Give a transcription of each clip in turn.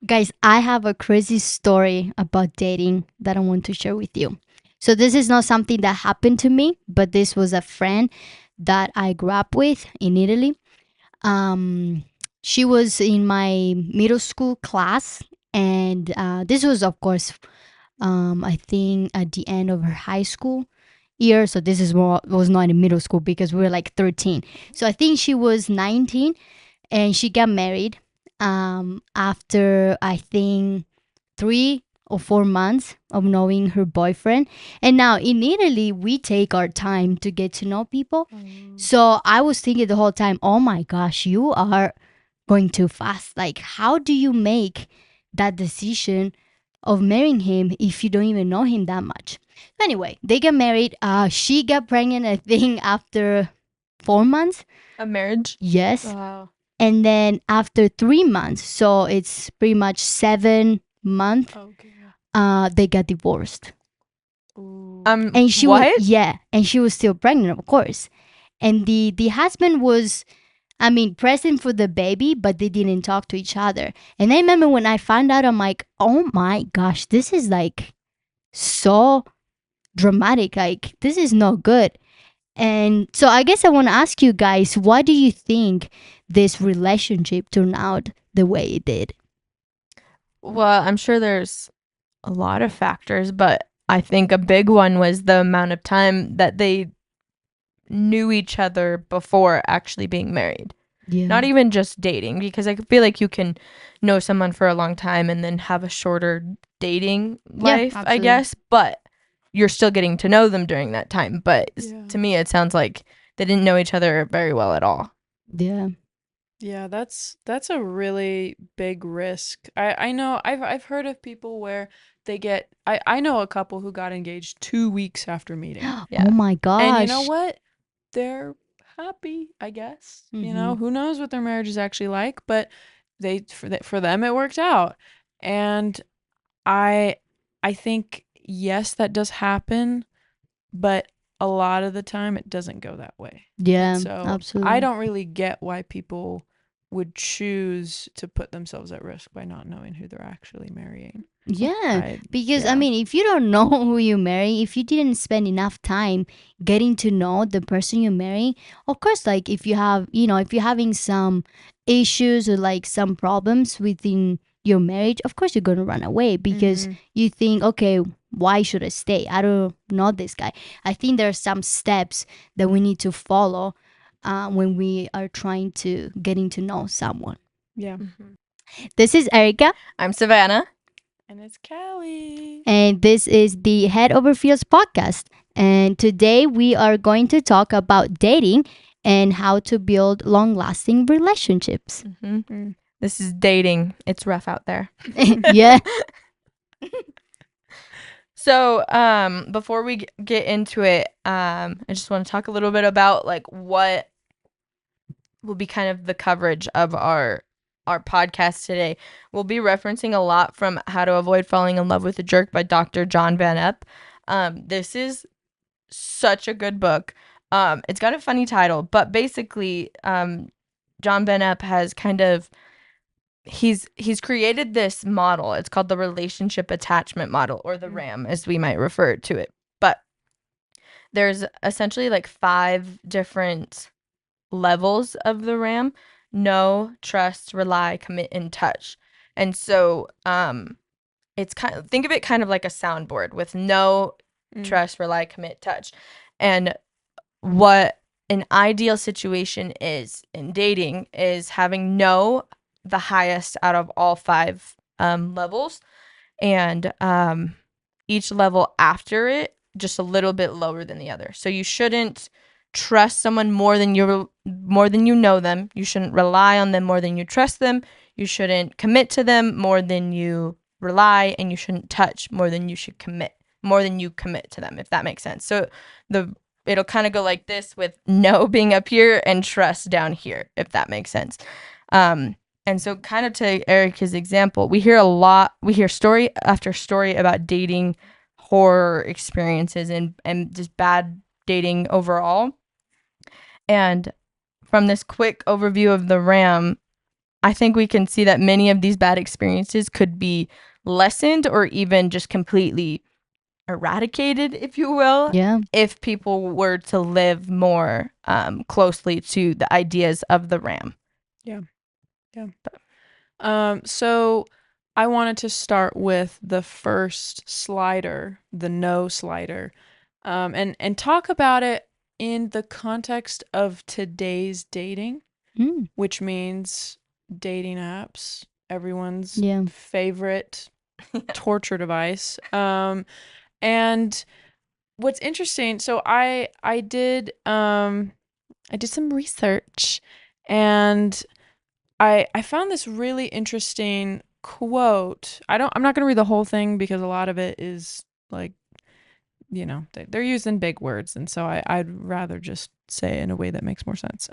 Guys, I have a crazy story about dating that I want to share with you. So, this is not something that happened to me, but this was a friend that I grew up with in Italy. Um, she was in my middle school class, and this was, of course, I think at the end of her high school year. So, this is more was not in middle school because we were like 13. So, I think she was 19 and she got married after I think 3 or 4 months of knowing her boyfriend. And now in Italy, we take our time to get to know people. So I was thinking the whole time, oh my gosh, you are going too fast. Like, how do you make that decision of marrying him if you don't even know him that much? Anyway, they got married. She got pregnant, I think, after 4 months. A marriage? Yes. Wow. And then after 3 months, so it's pretty much 7 months, Okay. they got divorced. Ooh. And she was, What? yeah, and she was still pregnant, of course. And the husband was, I mean, present for the baby, but they didn't talk to each other. And I remember when I found out, I'm like, oh my gosh, this is like so dramatic. Like, this is not good. And so I guess I want to ask you guys, why do you think this relationship turned out the way it did? Well, I'm sure there's a lot of factors, but I think a big one was the amount of time that they knew each other before actually being married. Yeah. Not even just dating, because I feel like you can know someone for a long time and then have a shorter dating life, I absolutely. guess, but you're still getting to know them during that time. But Yeah. to me, it sounds like they didn't know each other very well at all. Yeah. Yeah, that's a really big risk. I know I've heard of people where they get I know a couple who got engaged 2 weeks after meeting. Yeah. Oh my gosh. And you know what? They're happy, I guess. You know, Mhm. who knows what their marriage is actually like, but for them it worked out. And I I think yes, that does happen, but a lot of the time it doesn't go that way. Yeah, So absolutely. I don't really get why people would choose to put themselves at risk by not knowing who they're actually marrying. Yeah, because I yeah. mean, if you don't know who you marry, if you didn't spend enough time getting to know the person you marry, of course, like if you have, if you're having some issues or like some problems within your marriage, of course you're gonna run away because Mhm. you think, okay, why should I stay? I don't know this guy. I think there are some steps that we need to follow when we are trying to getting to know someone. Yeah. This is Erica. I'm Savannah. And it's Kallie. And this is the Head Over Fields podcast. And today we are going to talk about dating and how to build long lasting relationships. Mm. This is dating. It's rough out there. Yeah. So, before we get into it, I just want to talk a little bit about like what will be kind of the coverage of our podcast today. We'll be referencing a lot from How to Avoid Falling in Love with a Jerk by Doctor John Van Epp. This is such a good book. It's got a funny title, but basically, John Van Epp has kind of he's created this model. It's called the relationship attachment model, or the RAM as we might refer to it. But there's essentially like 5 different levels of the RAM: know, trust, rely, commit, and touch. And so it's kind of, think of it kind of like a soundboard with know, trust, rely, commit, touch. And what an ideal situation is in dating is having know the highest out of all 5 levels, and each level after it just a little bit lower than the other. So you shouldn't trust someone more than you know them. You shouldn't rely on them more than you trust them. You shouldn't commit to them more than you rely, and you shouldn't touch more than you commit to them, if that makes sense. So it'll kind of go like this, with no being up here and trust down here, if that makes sense. And so, kind of to Erica's example, we hear story after story about dating horror experiences and just bad dating overall. And from this quick overview of the RAM, I think we can see that many of these bad experiences could be lessened or even just completely eradicated, if you will, Yeah. if people were to live more closely to the ideas of the RAM. So I wanted to start with the first slider, the no slider, and talk about it in the context of today's dating, Mm. which means dating apps, everyone's Yeah. favorite torture device. And what's interesting, so I did some research, and I found this really interesting quote. I'm not going to read the whole thing because a lot of it is like, they're using big words, and so I'd rather just say it in a way that makes more sense.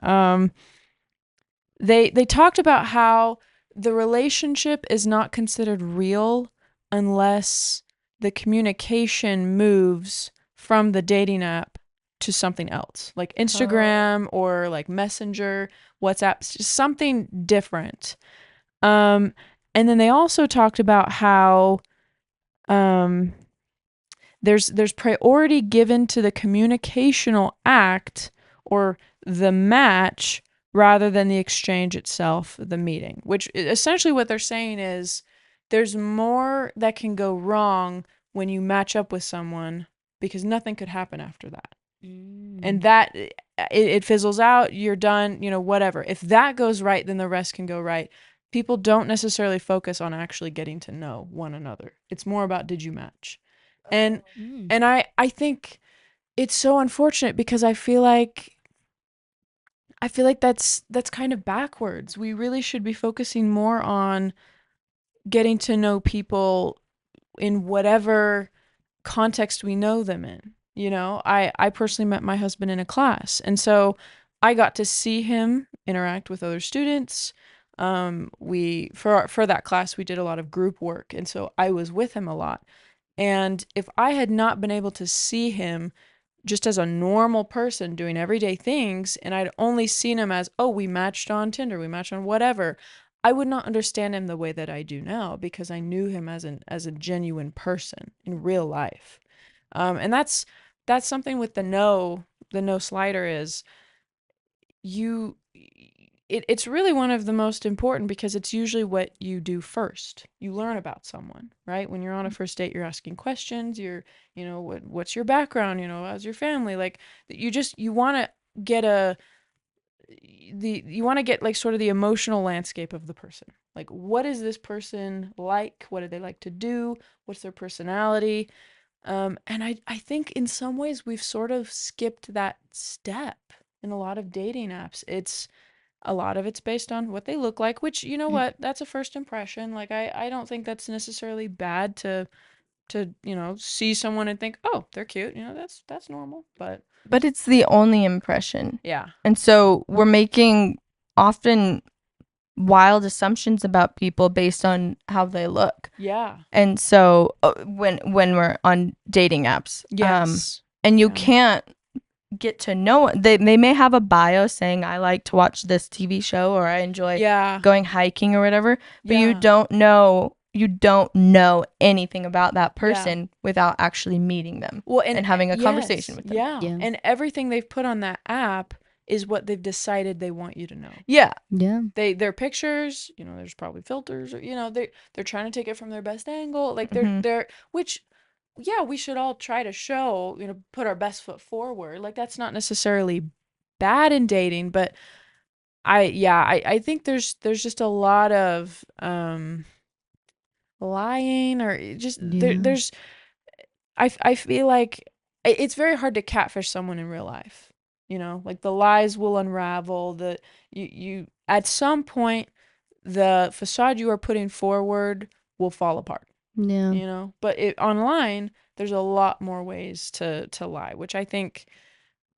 They talked about how the relationship is not considered real unless the communication moves from the dating app to something else, like Instagram or like Messenger, WhatsApp, just something different. And then they also talked about how there's priority given to the communicational act or the match rather than the exchange itself, the meeting, which essentially what they're saying is there's more that can go wrong when you match up with someone because nothing could happen after that. And that it fizzles out, you're done, whatever. If that goes right, then the rest can go right. People don't necessarily focus on actually getting to know one another. It's more about, did you match? And I think it's so unfortunate because I feel like that's kind of backwards. We really should be focusing more on getting to know people in whatever context we know them in. I personally met my husband in a class, and so I got to see him interact with other students. We for that class we did a lot of group work, and so I was with him a lot. And if I had not been able to see him just as a normal person doing everyday things, and I'd only seen him as, oh, we matched on Tinder, we matched on whatever, I would not understand him the way that I do now because I knew him as a genuine person in real life. And that's something with the no slider is it's really one of the most important because it's usually what you do first. You learn about someone, right? When you're on a first date, you're asking questions. You're, what's your background? How's your family? Like you want to get you want to get like sort of the emotional landscape of the person. Like, what is this person like? What do they like to do? What's their personality? And I think in some ways we've sort of skipped that step in a lot of dating apps. A lot of it's based on what they look like, which, what, that's a first impression. Like, I don't think that's necessarily bad to see someone and think, oh, they're cute. That's normal. But it's the only impression. Yeah. And so we're making often wild assumptions about people based on how they look. Yeah. And so when we're on dating apps, Yes. and you can't get to know, they may have a bio saying I like to watch this TV show or I enjoy going hiking or whatever, but you don't know anything about that person without actually meeting them and having a conversation with them. Yeah. And everything they've put on that app is what they've decided they want you to know. Yeah. Their pictures, there's probably filters, or they're trying to take it from their best angle, like they're which we should all try to show, put our best foot forward. Like, that's not necessarily bad in dating, but I think there's just a lot of lying or just there's I feel like it's very hard to catfish someone in real life. Like, the lies will unravel. You at some point the facade you are putting forward will fall apart. But online there's a lot more ways to lie, which I think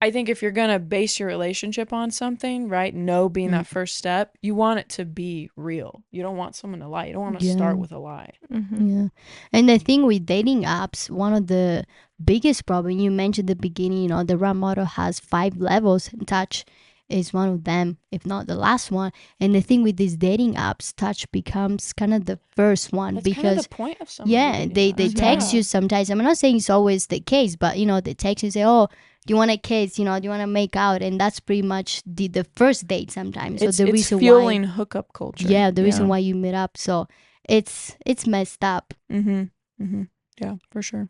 if you're gonna base your relationship on something, right, no being that first step, you want it to be real. You don't want someone to lie. You don't want to start with a lie. And I think with dating apps, one of the biggest problem you mentioned at the beginning, the RAM model has 5 levels in touch. is one of them, if not the last one. And the thing with these dating apps, touch becomes kind of the first one That's kind of because the point of some yeah, of the they dating apps. text Yeah. you sometimes. I'm not saying it's always the case, but you know, they text you and say, "Oh, do you want a kiss? You know, do you want to make out?" And that's pretty much the first date sometimes. So the It's reason fueling why, hookup culture. yeah, the reason why you meet up. So it's messed up. Yeah, for sure.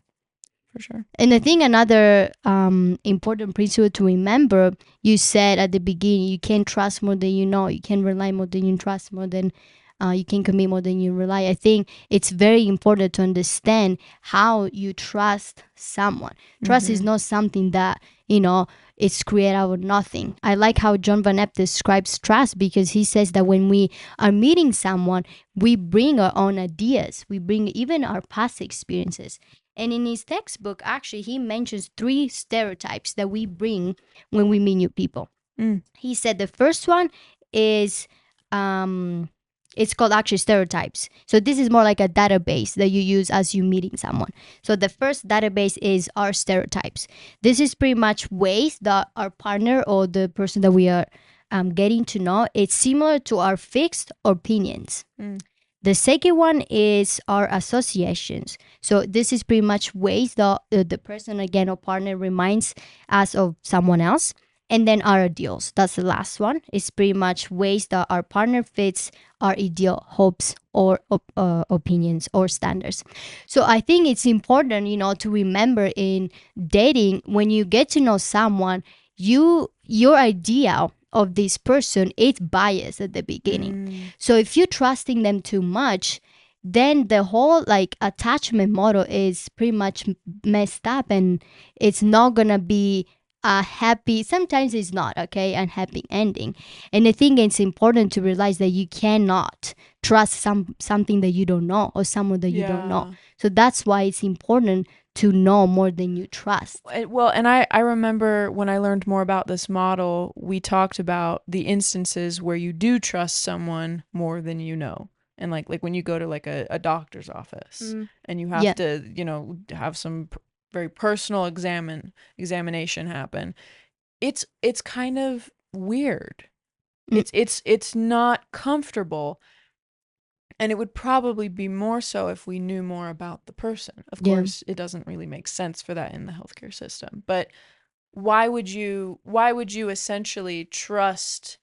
For sure. And I think another important principle to remember, you said at the beginning, you can't trust more than you know. You can rely more than you trust, more than you can commit more than you rely. I think it's very important to understand how you trust someone. Trust is not something that, you know, it's created out of nothing. I like how John Van Epp describes trust because he says that when we are meeting someone, we bring our own ideas. We bring even our past experiences. And in his textbook, actually, he mentions 3 stereotypes that we bring when we meet new people. He said the first one is, it's called actually stereotypes. So this is more like a database that you use as you meeting someone. So the first database is our stereotypes. This is pretty much ways that our partner or the person that we are getting to know, it's similar to our fixed opinions. The second one is our associations. So this is pretty much ways that the person, again, or partner reminds us of someone else. And then our ideals. That's the last one. It's pretty much ways that our partner fits our ideal hopes or opinions or standards. So I think it's important, you know, to remember in dating, when you get to know someone, your idea of this person, it's biased at the beginning. So if you're trusting them too much, then the whole like attachment model is pretty much messed up, and it's not gonna be a happy, sometimes it's not, okay, a happy ending. And I think it's important to realize that you cannot trust something that you don't know or someone that you don't know. So that's why it's important to know more than you trust. Well, and I remember when I learned more about this model, we talked about the instances where you do trust someone more than you know. And like when you go to like a doctor's office and you have to, you know, have some very personal examination happen. It's kind of weird. It's not comfortable. And it would probably be more so if we knew more about the person. Of course, it doesn't really make sense for that in the healthcare system. But why would you essentially trust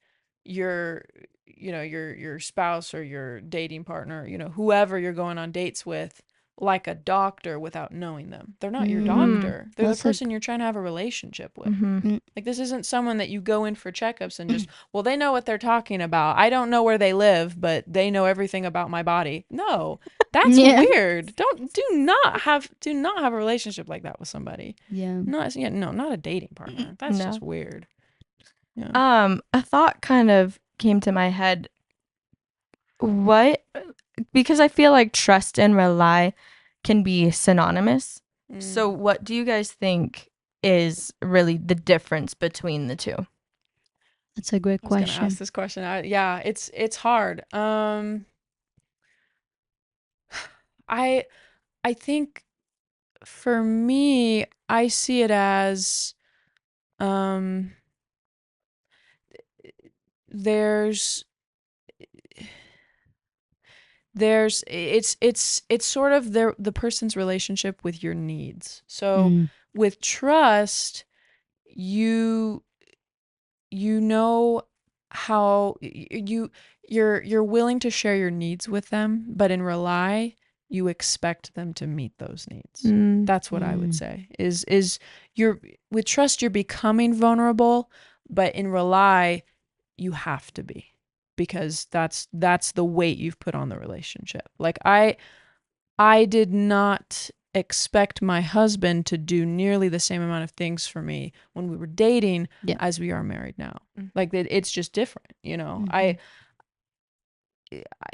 your, you know, your spouse or your dating partner, you know, whoever you're going on dates with, like a doctor without knowing them? They're not your doctor. They're the person you're trying to have a relationship with. Like, this isn't someone that you go in for checkups and just, well, they know what they're talking about. I don't know where they live, but they know everything about my body. No, that's weird. Do not have a relationship like that with somebody. Not a dating partner. That's just weird. A thought kind of came to my head. Because I feel like trust and rely can be synonymous. So what do you guys think is really the difference between the two? That's a great question. I was gonna ask this question. It's hard. I think for me, I see it as it's sort of the person's relationship with your needs. So with trust, you know how you're willing to share your needs with them, but in rely, you expect them to meet those needs. That's what I would say. Is you're with trust, you're becoming vulnerable, but in rely, you have to be, because that's the weight you've put on the relationship. Like I did not expect my husband to do nearly the same amount of things for me when we were dating as we are married now. Like, it's just different, you know.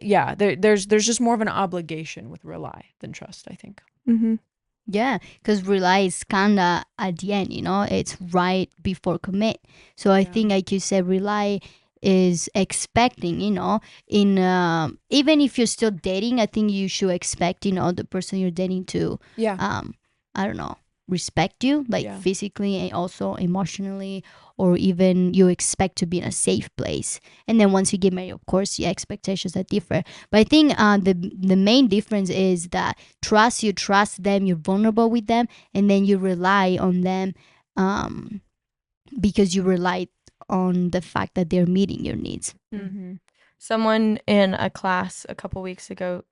There's just more of an obligation with rely than trust, I think. Yeah, because rely is kind of at the end, you know, it's right before commit. So I think, like you said, rely is expecting, you know, in even if you're still dating, I think you should expect, you know, the person you're dating to, I don't know, respect you, like Yeah. physically and also emotionally, or even you expect to be in a safe place. And then once you get married, of course, your expectations are different. But I think the main difference is that you trust them, you're vulnerable with them, and then you rely on them, um, because you rely on the fact that they're meeting your needs. Mm-hmm. Someone in a class a couple weeks ago,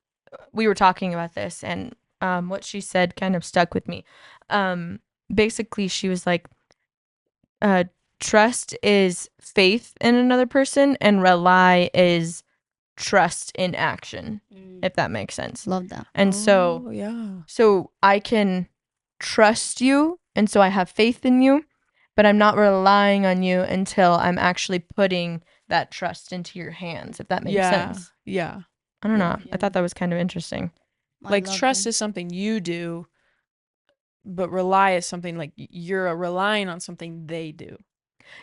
we were talking about this, and what she said kind of stuck with me. Basically, she was like, trust is faith in another person, and rely is trust in action, if that makes sense. Love that. And so I can trust you, and so I have faith in you, but I'm not relying on you until I'm actually putting that trust into your hands, if that makes sense. Yeah. I don't know. Yeah. I thought that was kind of interesting. Like trust is something you do, but rely is something like you're relying on something they do.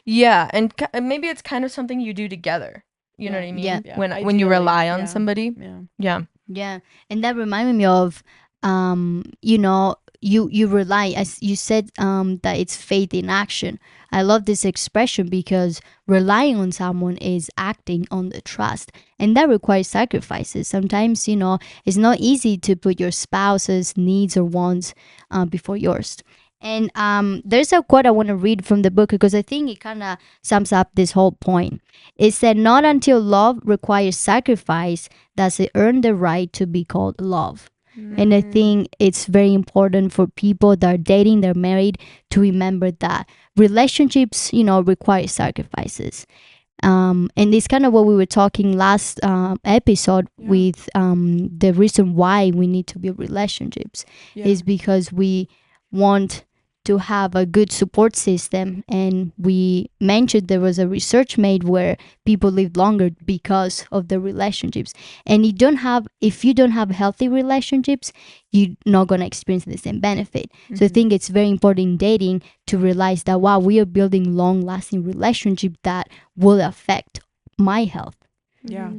Yeah, and maybe it's kind of something you do together. You know what I mean? Yeah. When you rely on somebody. Yeah. Yeah. And that reminded me of, you rely, as you said, that it's faith in action. I love this expression because relying on someone is acting on the trust, and that requires sacrifices. Sometimes, it's not easy to put your spouse's needs or wants before yours. And there's a quote I want to read from the book because I think it kind of sums up this whole point. It said, "Not until love requires sacrifice does it earn the right to be called love." And I think it's very important for people that are dating, they're married, to remember that relationships, require sacrifices. And it's kind of what we were talking last episode with the reason why we need to build relationships is because we want to have a good support system. And we mentioned there was a research made where people live longer because of the relationships. And if you don't have healthy relationships, you're not going to experience the same benefit. So I think it's very important in dating to realize that, wow, we are building long lasting relationship that will affect my health. Yeah.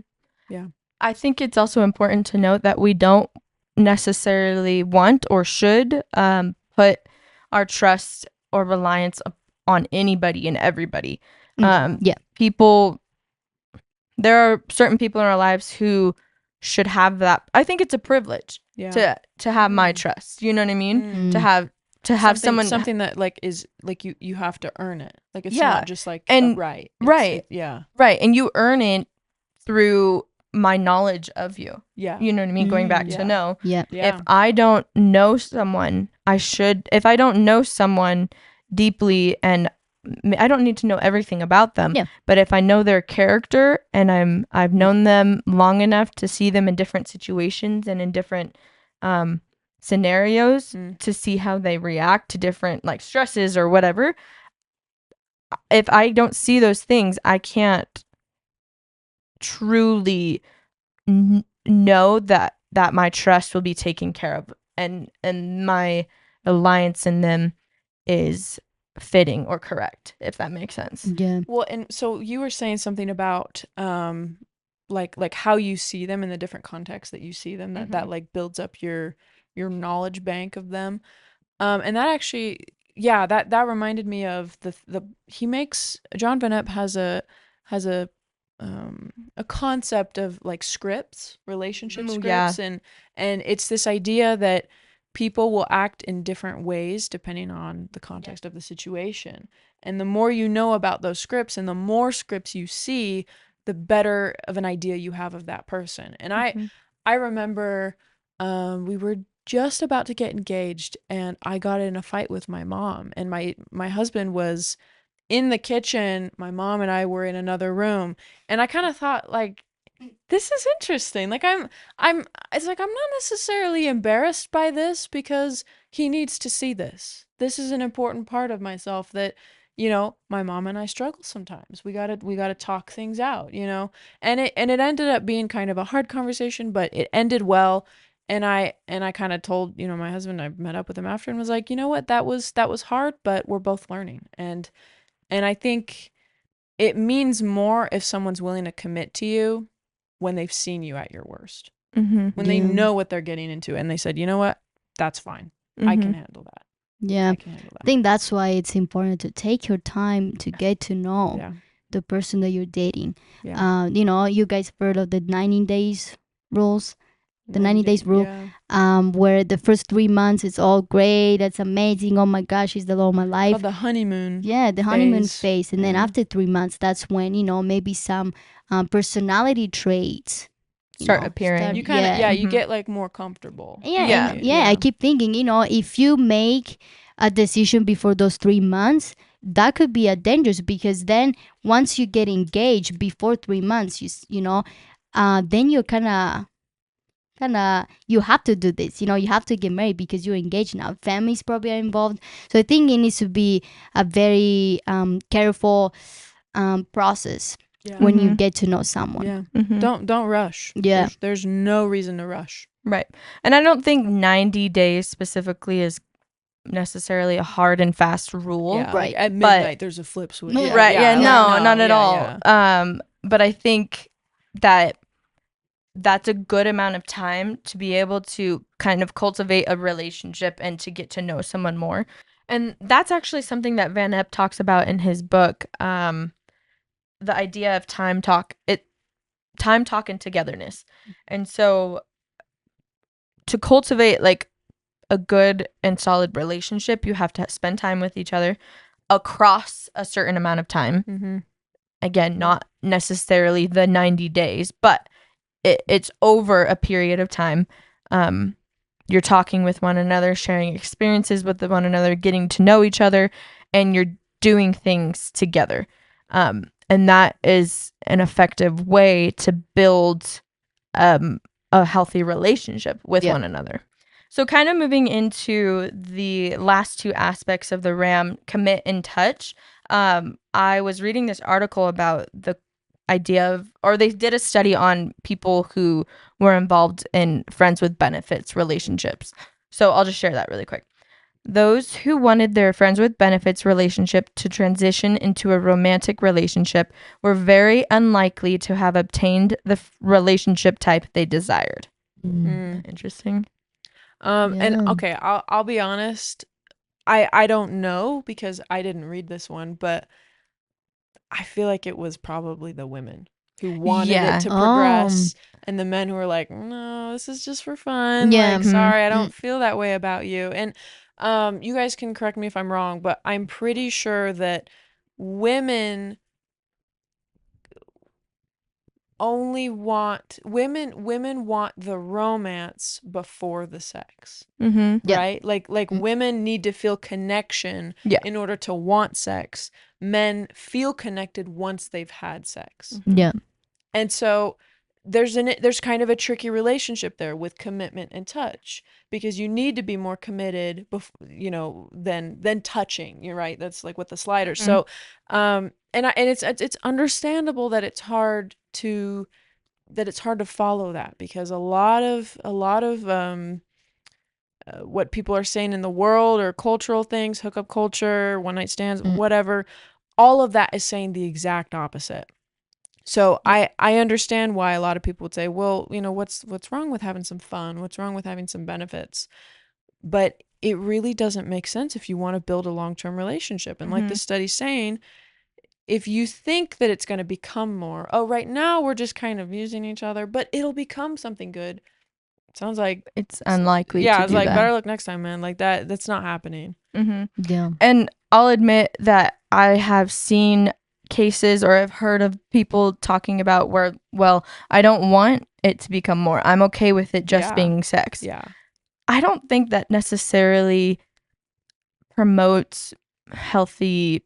I think it's also important to note that we don't necessarily want or should put our trust or reliance on anybody and everybody. People, there are certain people in our lives who should have that. I think it's a privilege to have my trust. You know what I mean? To have something that like is like you have to earn it. Like it's not just like right. Right. And you earn it through my knowledge of you. You know what I mean? Going back to know. If I don't know someone, if I don't know someone deeply, and I don't need to know everything about them, but if I know their character and I've known them long enough to see them in different situations and in different scenarios to see how they react to different like stresses or whatever, if I don't see those things, I can't truly know that my trust will be taken care of, and my reliance in them is fitting or correct, if that makes sense. Well, and so you were saying something about like how you see them in the different contexts that you see them, that like builds up your knowledge bank of them, and that actually that reminded me of the John Van Epp has a concept of like scripts, relationship scripts, and it's this idea that people will act in different ways depending on the context of the situation. And the more you know about those scripts and the more scripts you see, the better of an idea you have of that person. And I remember we were just about to get engaged and I got in a fight with my mom, and my husband was in the kitchen, my mom and I were in another room, and I kind of thought like, this is interesting. Like it's like I'm not necessarily embarrassed by this because he needs to see this. This is an important part of myself that, my mom and I struggle sometimes. We gotta talk things out, and it ended up being kind of a hard conversation, but it ended well. And I kind of told, my husband, I met up with him after and was like, you know what, that was hard, but we're both learning. And I think it means more if someone's willing to commit to you when they've seen you at your worst. When they know what they're getting into and they said, you know what, that's fine. I can handle that. Yeah. I can't handle I that. think that's why it's important to take your time to get to know Yeah. the person that you're dating. Yeah. You guys heard of the 90 days rules, the 90 days rule, Yeah. where the first 3 months it's all great, that's amazing. Oh my gosh, she's the love of my life. Called the honeymoon. Yeah, the honeymoon phase. phase, and then Yeah. after 3 months, that's when maybe some personality traits Start appearing. You kind of yeah. you Mhm. get like more comfortable. Yeah, Yeah. and I keep thinking, if you make a decision before those 3 months, that could be a dangerous, because then once you get engaged before 3 months, then you're kind of you have to do this. You have to get married because you're engaged now. Families probably are involved, so I think it needs to be a very careful process Yeah. when you Mhm. get to know someone. Yeah. Mhm. Don't rush. Yeah. There's no reason to rush. Right. And I don't think 90 days specifically is necessarily a hard and fast rule. Yeah. Right. Like at But- midnight there's a flip switch. Right, Yeah. Right. Yeah. like, No, not at yeah, all. yeah. But I think that that's a good amount of time to be able to kind of cultivate a relationship and to get to know someone more. And that's actually something that Van Epp talks about in his book. The idea of time talk and togetherness. And so to cultivate like a good and solid relationship, you have to spend time with each other across a certain amount of time. Mm-hmm. Again, not necessarily the 90 days, but it's over a period of time. You're talking with one another, sharing experiences with one another, getting to know each other, and you're doing things together. And that is an effective way to build a healthy relationship with Yeah. one another. So kind of moving into the last two aspects of the RAM, commit and touch. I was reading this article about the idea of, or they did a study on people who were involved in friends with benefits relationships. So I'll just share that really quick. Those who wanted their friends with benefits relationship to transition into a romantic relationship were very unlikely to have obtained the relationship type they desired. Interesting. And Yeah. okay, I'll be honest. I don't know because I didn't read this one, but I feel like it was probably the women who wanted Yeah. it to progress, and the men who were like, "No, this is just for fun." Yeah. Like, sorry, I don't feel that way about you. And you guys can correct me if I'm wrong, but I'm pretty sure that women only want women want the romance before the sex. Mm-hmm. Yeah. Right? Like women need to feel connection Yeah. in order to want sex. Men feel connected once they've had sex. Yeah. And so there's kind of a tricky relationship there with commitment and touch, because you need to be more committed than touching. You're right. That's like with the sliders. Mhm. So and it's understandable that it's hard to follow that, because a lot of what people are saying in the world, or cultural things, hookup culture, one night stands, whatever, all of that is saying the exact opposite. So I understand why a lot of people would say, well, what's wrong with having some fun? What's wrong with having some benefits? But it really doesn't make sense if you want to build a long-term relationship. And like the study's saying, if you think that it's going to become more, right now we're just kind of using each other, but it'll become something good. Sounds like it's unlikely. Yeah, to I was do like, that. better luck next time, man. Like that's not happening. Mm-hmm. Yeah. And I'll admit that I have seen cases, or I've heard of people talking about where, well, I don't want it to become more. I'm okay with it just being sex. Yeah. I don't think that necessarily promotes healthy,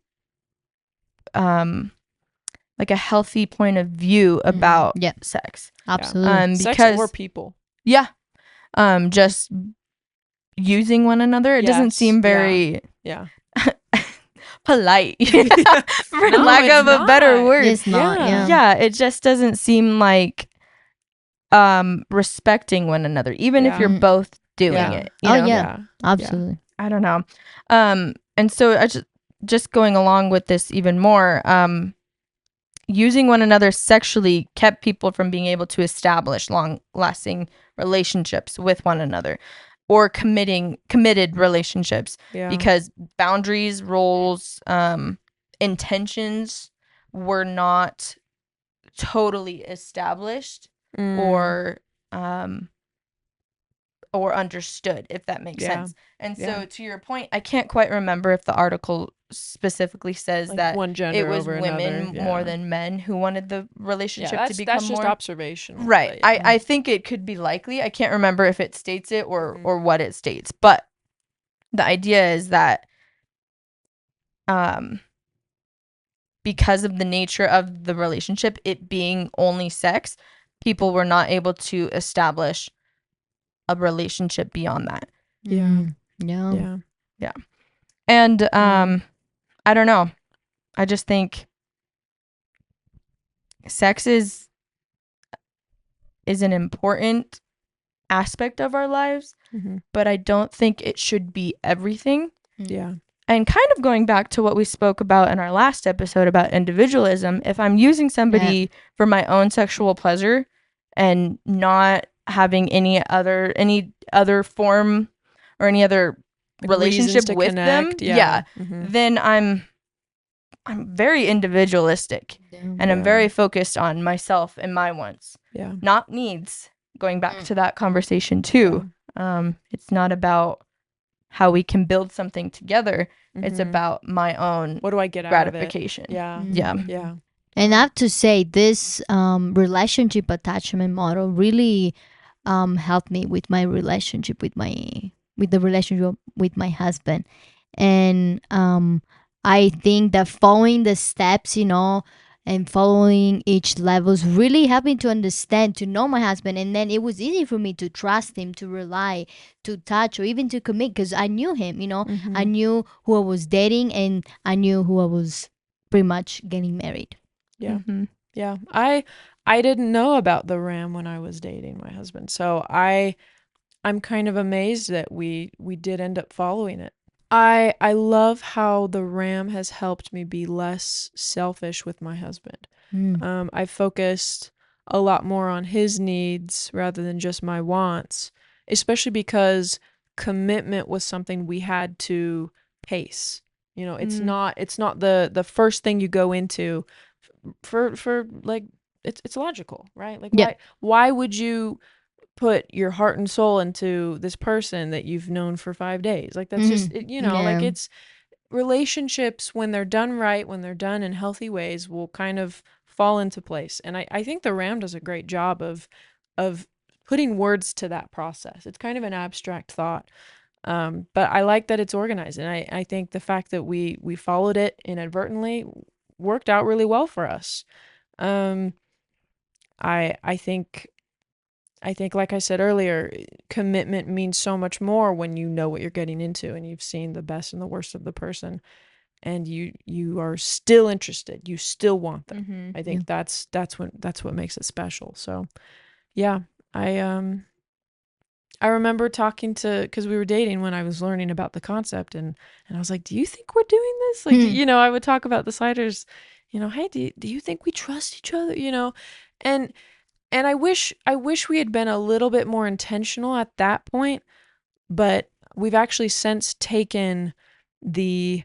like a healthy point of view about Yeah. sex. Absolutely. Sex Because or people. yeah, just using one another, it doesn't Yes, seem very Yeah. polite, for No, lack it's of a better not. word. It's not. Yeah. Yeah, it just doesn't seem like respecting one another, even if Yeah. you're both doing Yeah. it. You Oh, know? yeah. Absolutely. I don't know. And so I just going along with this even more, using one another sexually kept people from being able to establish long-lasting relationships with one another. or committed relationships, Yeah. because boundaries, roles, intentions were not totally established or understood, if that makes Yeah. sense. And Yeah. so to your point, I can't quite remember if the article specifically says Like that one gender it was over women another. more Yeah. than men who wanted the Yeah, relationship to become that's just more observational. right. But yeah. I think it could be likely. I can't remember if it states it or Mhm. or what it states, but the idea is that um because of the nature of the relationship, it being only sex, people were not able to establish a relationship beyond that. Yeah. Yeah. Yeah. And I don't know. I just think sex is an important aspect of our lives, Mhm. but I don't think it should be everything. Yeah. And kind of going back to what we spoke about in our last episode about individualism, if I'm using somebody for my own sexual pleasure and not having any other form or any other Like reasons relationship to with connect. them, Yeah. Mhm. then I'm very individualistic and I'm Yeah. very focused on myself and my wants, Yeah. not needs. Going back to that conversation too, it's not about how we can build something together. It's Mhm. about my own What do I get gratification. out of it? Yeah. Yeah. And I have to say, this relationship attachment model really helped me with my relationship with the relationship with my husband. And I think that following the steps, and following each levels really helped me to understand, to know my husband. And then it was easy for me to trust him, to rely, to touch, or even to commit, because I knew him. I Mhm. knew who I was dating, and I knew who I was pretty much getting married. Yeah. Mm-hmm. Yeah. I didn't know about the RAM when I was dating my husband. So I'm kind of amazed that we did end up following it. I love how the RAM has helped me be less selfish with my husband. I focused a lot more on his needs rather than just my wants, especially because commitment was something we had to pace. It's not the first thing you go into for like it's logical, right? Like Yeah. why would you put your heart and soul into this person that you've known for 5 days? Like that's just like Yeah. it's relationships, when they're done right, when they're done in healthy ways, will kind of fall into place. And I think the RAM does a great job of putting words to that process. It's kind of an abstract thought. But I like that it's organized, and I think the fact that we followed it inadvertently worked out really well for us. Um, I think like I said earlier, commitment means so much more when you know what you're getting into and you've seen the best and the worst of the person, and you are still interested. You still want them. Mm-hmm. I think that's what makes it special. So, yeah, I remember talking to, because we were dating when I was learning about the concept, and I was like, "Do you think we're doing this?" Like, I would talk about the sliders, "Hey, do you think we trust each other?" And I wish we had been a little bit more intentional at that point, but we've actually since taken the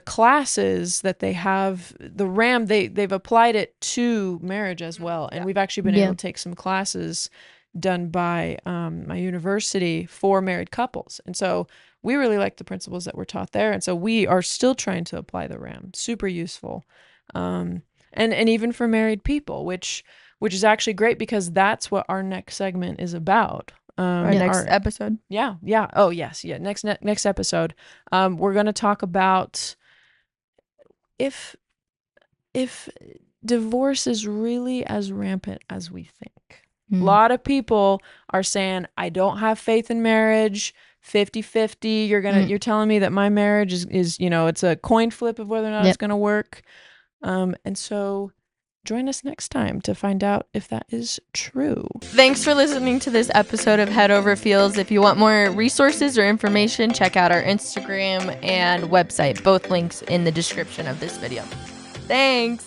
classes that they have, the RAM, they've applied it to marriage as well, and we've actually been able to take some classes done by my university for married couples, and so we really like the principles that were taught there, and so we are still trying to apply the RAM. Super useful, and even for married people, which is actually great, because that's what our next segment is about. Our next episode. Yeah. Oh, yes. Yeah. Next episode. We're going to talk about if divorce is really as rampant as we think. A lot of people are saying, I don't have faith in marriage, 50-50. You're telling me that my marriage is it's a coin flip of whether or not it's going to work. And so join us next time to find out if that is true. Thanks for listening to this episode of Head Over Feels. If you want more resources or information, check out our Instagram and website. Both links in the description of this video. Thanks.